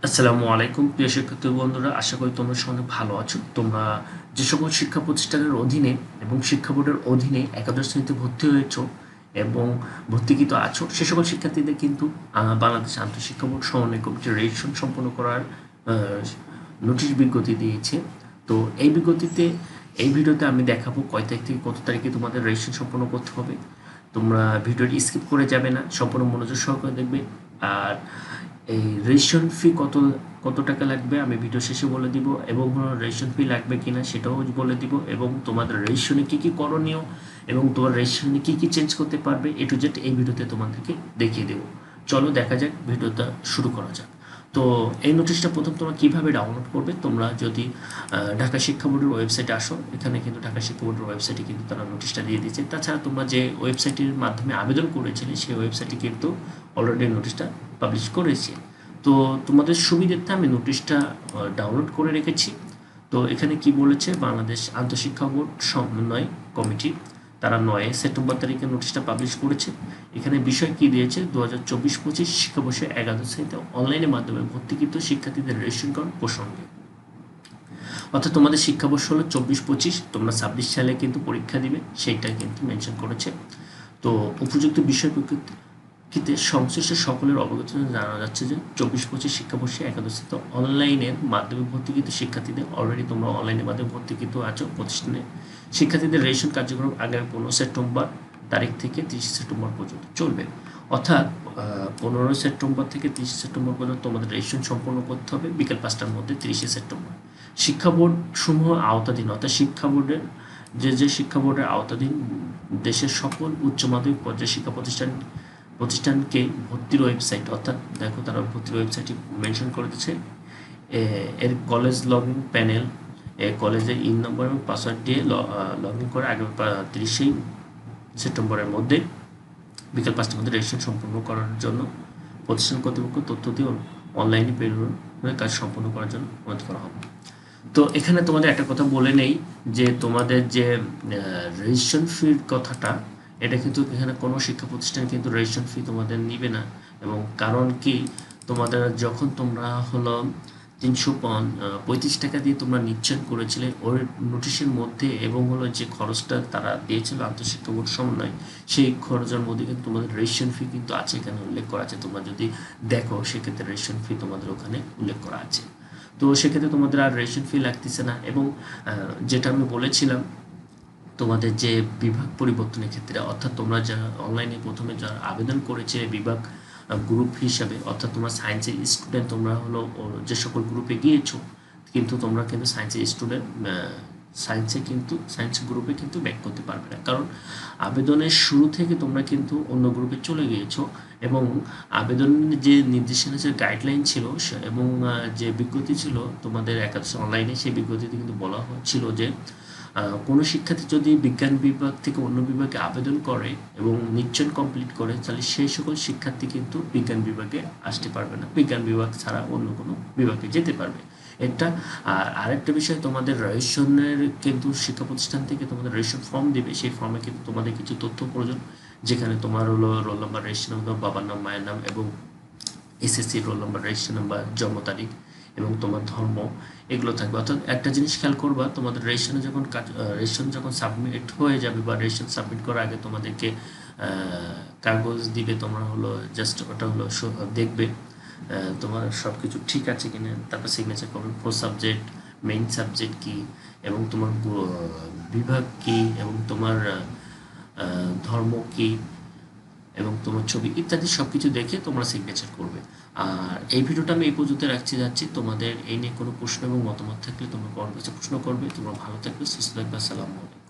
আসসালামু আলাইকুম প্রিয় শিক্ষার্থী বন্ধুরা, আশা করি তোমরা সবাই ভালো আছো। তোমরা যে সকল শিক্ষা প্রতিষ্ঠানের অধীনে এবং শিক্ষা বোর্ডের অধীনে একাদশ শ্রেণীতে ভর্তি হয়েছো এবং ভর্তিকৃত আছো, সে সকল শিক্ষার্থীদের কিন্তু বাংলাদেশ আন্তঃশিক্ষা বোর্ড সমন্বয় কমিটির রেজিস্ট্রেশন সম্পন্ন করার নোটিশ বিজ্ঞপ্তি দিয়েছে। তো এই ভিডিওতে আমি দেখাবো কয় তারিখ থেকে কত তারিখে তোমাদের রেজিস্ট্রেশন সম্পন্ন করতে হবে। তোমরা ভিডিওটি স্কিপ করে যাবে না, সম্পূর্ণ মনোযোগ সহকারে দেখবে। আর এই রেজিস্ট্রেশন ফি কত টাকা লাগবে আমি ভিডিও শেষে বলে দিব, এবং রেজিস্ট্রেশন ফি লাগবে কিনা সেটাও বলে দিব, এবং তোমাদের রেজিস্ট্রেশনে কী কী করণীয় এবং তোমার রেজিস্ট্রেশনে কী কী চেঞ্জ করতে পারবে এ টু জেড এই ভিডিওতে তোমাদেরকে দেখিয়ে দেবো। চলো দেখা যাক, ভিডিওটা শুরু করা যাক। তো এই নোটিশটা প্রথম তোমরা কীভাবে ডাউনলোড করবে, তোমরা যদি ঢাকা শিক্ষা বোর্ডের ওয়েবসাইটে আসো, এখানে কিন্তু ঢাকা শিক্ষা বোর্ডের ওয়েবসাইটে কিন্তু তারা নোটিশটা দিয়ে দিয়েছে। তাছাড়া তোমরা যে ওয়েবসাইটের মাধ্যমে আবেদন করেছিলে সেই ওয়েবসাইটে কিন্তু অলরেডি নোটিশটা পাবলিশ করেছে। তো তোমাদের সুবিধার্থে আমি নোটিশটা ডাউনলোড করে রেখেছি। তো এখানে কি বলেছে, বাংলাদেশ আন্তঃশিক্ষা বোর্ড সমন্বয় কমিটি তারা 9 সেপ্টেম্বর তারিখে নোটিশটা পাবলিশ করেছে। এখানে বিষয় কি দিয়েছে, 2024-25 শিক্ষাবর্ষে একাদশ শ্রেণীতে অনলাইনের মাধ্যমে ভর্তিকৃত শিক্ষার্থীদের রেজিস্ট্রেশন প্রসঙ্গে। অর্থাৎ তোমাদের শিক্ষাবর্ষ হলো 24-25, তোমরা 26 সালে কিন্তু পরীক্ষা দিবে, সেইটা কিন্তু মেনশন করেছে। তো উপযুক্ত বিষয় প্রেক্ষিতে সংশ্লিষ্ট সকলের অবগত জানা যাচ্ছে যে 24-25 শিক্ষাবর্ষে একাদশ শ্রেণীতে অনলাইনের মাধ্যমে ভর্তিকৃত শিক্ষার্থীদের, অলরেডি তোমরা অনলাইনের মাধ্যমে ভর্তিকৃত আছো প্রতিষ্ঠানে, শিক্ষার্থীদের রেজিস্ট্রেশন কার্যক্রম আগামী 15 সেপ্টেম্বর তারিখ থেকে 30 সেপ্টেম্বর পর্যন্ত চলবে। অর্থাৎ 15 সেপ্টেম্বর থেকে 30 সেপ্টেম্বর পর্যন্ত তোমাদের রেজিস্ট্রেশন সম্পন্ন করতে হবে বিকেল 5টার মধ্যে 30 সেপ্টেম্বর। শিক্ষা বোর্ড সমূহ আওতাধীন, অর্থাৎ শিক্ষা বোর্ডের যে শিক্ষা বোর্ডের আওতাধীন দেশের সকল উচ্চ মাধ্যমিক পর্যায়ে শিক্ষা প্রতিষ্ঠানকে ভর্তির ওয়েবসাইট, অর্থাৎ দেখো তারা ভর্তির ওয়েবসাইটটি মেনশন করে দিচ্ছে, এর কলেজ লগ ইন প্যানেল, কলেজের ইন নম্বর এবং পাসওয়ার্ড দিয়ে লগ ইন করে আগামী 30 সেপ্টেম্বরের মধ্যে বিকেল 5টার মধ্যে রেজিস্ট্রেশন সম্পন্ন করার জন্য প্রতিষ্ঠান কর্তৃপক্ষ তথ্য দিয়ে অনলাইনে প্রেরণের কাজ সম্পন্ন করার জন্য অনুরোধ করা হবে। তো এখানে তোমাদের একটা কথা বলে নেই যে তোমাদের যে রেজিস্ট্রেশন ফির কথাটা, এটা কিন্তু এখানে কোনো শিক্ষা প্রতিষ্ঠান কিন্তু রেজিস্ট্রেশন ফি তোমাদের নিবে না। এবং কারণ কি, তোমাদের যখন তোমরা হলো 335 টাকা দিয়ে তোমরা নিশ্চয় করেছিলে ওর নোটিশের মধ্যে, এবং হলো যে খরচটা তারা দিয়েছিল আন্তঃশিক্ষা বোর্ড সমন্বয়, সেই খরচের মধ্যে কিন্তু তোমাদের রেজিস্ট্রেশন ফি কিন্তু আছে, এখানে উল্লেখ করা আছে। তোমরা যদি দেখো সেক্ষেত্রে রেজিস্ট্রেশন ফি তোমাদের ওখানে উল্লেখ করা আছে। তো সেক্ষেত্রে তোমাদের আর রেজিস্ট্রেশন ফি লাগতেছে না। এবং যেটা আমি বলেছিলাম, তোমাদের যে বিভাগ পরিবর্তনের ক্ষেত্রে, অর্থাৎ তোমরা যারা অনলাইনে প্রথমে যারা আবেদন করেছে বিভাগ গ্রুপ হিসাবে, অর্থাৎ তোমরা সায়েন্সের স্টুডেন্ট, তোমরা হলো যে সকল গ্রুপে গিয়েছো, কিন্তু তোমরা কিন্তু সায়েন্সের স্টুডেন্ট, সায়েন্স গ্রুপে কিন্তু ব্যাক করতে পারবে না, কারণ আবেদনের শুরু থেকে তোমরা কিন্তু অন্য গ্রুপে চলে গিয়েছো। এবং আবেদনের যে নির্দেশনা, যে গাইডলাইন ছিল এবং যে বিজ্ঞপ্তি ছিল তোমাদের একাদশ অনলাইনে, সেই বিজ্ঞপ্তিতে কিন্তু বলা হচ্ছিল যে কোনো শিক্ষার্থী যদি বিজ্ঞান বিভাগ থেকে অন্য বিভাগে আবেদন করে এবং নিশ্চয় কমপ্লিট করে, তাহলে সেই সকল শিক্ষার্থী কিন্তু বিজ্ঞান বিভাগে আসতে পারবে না, বিজ্ঞান বিভাগ ছাড়া অন্য কোনো বিভাগে যেতে পারবে এটা। আর আরেকটা বিষয়, তোমাদের রেজিস্ট্রেশনের কিন্তু শিক্ষা প্রতিষ্ঠান থেকে তোমাদের রেজিস্ট্রেশন ফর্ম দিবে, সেই ফর্মে কিন্তু তোমাদের কিছু তথ্য প্রয়োজন, যেখানে তোমার হলো রোল নাম্বার, রেজিস্ট্রেশন নাম্বার, বাবার নাম, মায়ের নাম, এবং SSC roll number, registration number, জন্ম তারিখ এবং তোমার ধর্ম, এগুলো থাকবে। অর্থাৎ একটা জিনিস খেয়াল করবা, তোমাদের রেজিস্ট্রেশন যখন সাবমিট হয়ে যাবে বা রেজিস্ট্রেশন সাবমিট করার আগে তোমাদেরকে কাগজ দিবে, তোমরা হলো জাস্ট ওটা হলো দেখবে তোমার সব কিছু ঠিক আছে কিনা, তারপর সিগনেচার করবে। 4 সাবজেক্ট, মেইন সাবজেক্ট কি, এবং তোমার বিভাগ কি, এবং তোমার ধর্ম কি, এবং তোমার ছবি ইত্যাদি সব কিছু দেখে তোমরা সিগনেচার করবে। আর এই ভিডিওটা আমি এই পর্যন্ত যাচ্ছি। তোমাদের এই নিয়ে কোনো প্রশ্ন এবং মতামত থাকলে তোমরা কমেন্ট বক্সে প্রশ্ন করবে। তোমরা ভালো থাকবে, সুস্থ থাকবে। আসসালামু আলাইকুম।